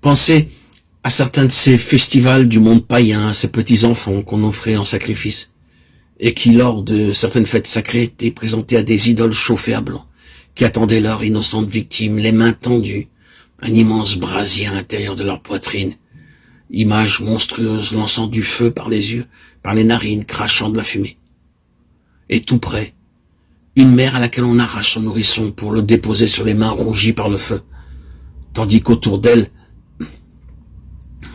Pensez à certains de ces festivals du monde païen, à ces petits-enfants qu'on offrait en sacrifice, et qui, lors de certaines fêtes sacrées, étaient présentés à des idoles chauffées à blanc, qui attendaient leur innocente victime, les mains tendues, un immense brasier à l'intérieur de leur poitrine, image monstrueuse lançant du feu par les yeux, par les narines, crachant de la fumée. Et tout près, une mère à laquelle on arrache son nourrisson pour le déposer sur les mains rougies par le feu, tandis qu'autour d'elle,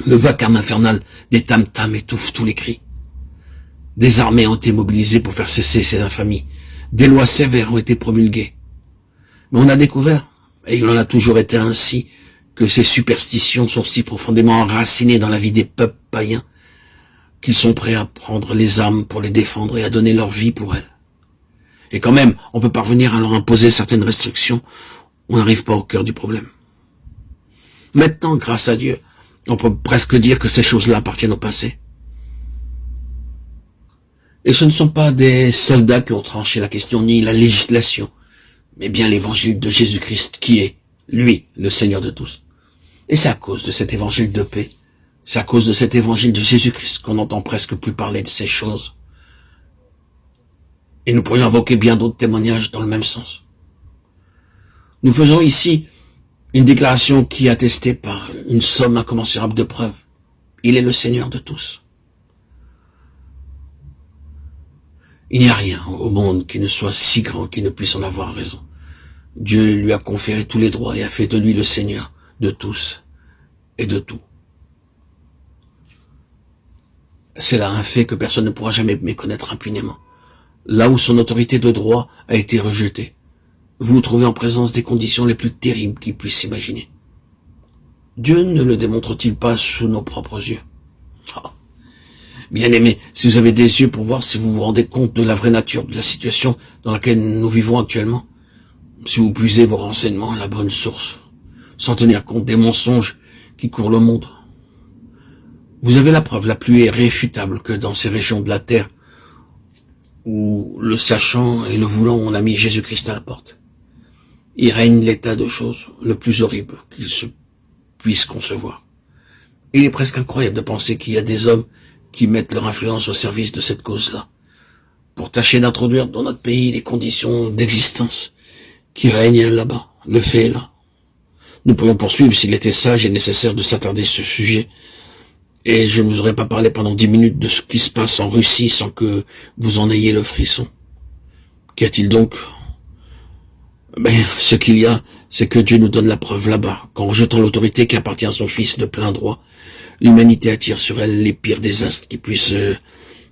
le vacarme infernal des tam-tams étouffe tous les cris. Des armées ont été mobilisées pour faire cesser ces infamies. Des lois sévères ont été promulguées. Mais on a découvert, et il en a toujours été ainsi, que ces superstitions sont si profondément enracinées dans la vie des peuples païens qu'ils sont prêts à prendre les armes pour les défendre et à donner leur vie pour elles. Et quand même, on peut parvenir à leur imposer certaines restrictions, on n'arrive pas au cœur du problème. Maintenant, grâce à Dieu, on peut presque dire que ces choses-là appartiennent au passé. Et ce ne sont pas des soldats qui ont tranché la question, ni la législation, mais bien l'évangile de Jésus-Christ qui est, lui, le Seigneur de tous. Et c'est à cause de cet évangile de paix, c'est à cause de cet évangile de Jésus-Christ qu'on n'entend presque plus parler de ces choses. Et nous pourrions invoquer bien d'autres témoignages dans le même sens. Nous faisons ici une déclaration qui est attestée par une somme incommensurable de preuves. Il est le Seigneur de tous. Il n'y a rien au monde qui ne soit si grand qu'il ne puisse en avoir raison. Dieu lui a conféré tous les droits et a fait de lui le Seigneur de tous et de tout. C'est là un fait que personne ne pourra jamais méconnaître impunément. Là où son autorité de droit a été rejetée, vous vous trouvez en présence des conditions les plus terribles qu'il puisse s'imaginer. Dieu ne le démontre-t-il pas sous nos propres yeux? Bien-aimés, si vous avez des yeux pour voir, si vous vous rendez compte de la vraie nature de la situation dans laquelle nous vivons actuellement, si vous puisez vos renseignements à la bonne source, sans tenir compte des mensonges qui courent le monde, vous avez la preuve la plus irréfutable que dans ces régions de la terre, où le sachant et le voulant on a mis Jésus-Christ à la porte, il règne l'état de choses le plus horrible qu'il se puisse concevoir. Il est presque incroyable de penser qu'il y a des hommes qui mettent leur influence au service de cette cause-là, pour tâcher d'introduire dans notre pays les conditions d'existence qui règnent là-bas. Le fait est là. Nous pourrions poursuivre s'il était sage et nécessaire de s'attarder sur ce sujet, et je ne vous aurais pas parlé pendant 10 minutes de ce qui se passe en Russie sans que vous en ayez le frisson. Qu'y a-t-il donc? Ce qu'il y a, c'est que Dieu nous donne la preuve là-bas, qu'en rejetant l'autorité qui appartient à son Fils de plein droit, l'humanité attire sur elle les pires désastres qui puissent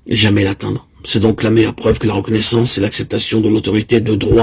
jamais l'atteindre. C'est donc la meilleure preuve que la reconnaissance et l'acceptation de l'autorité de droit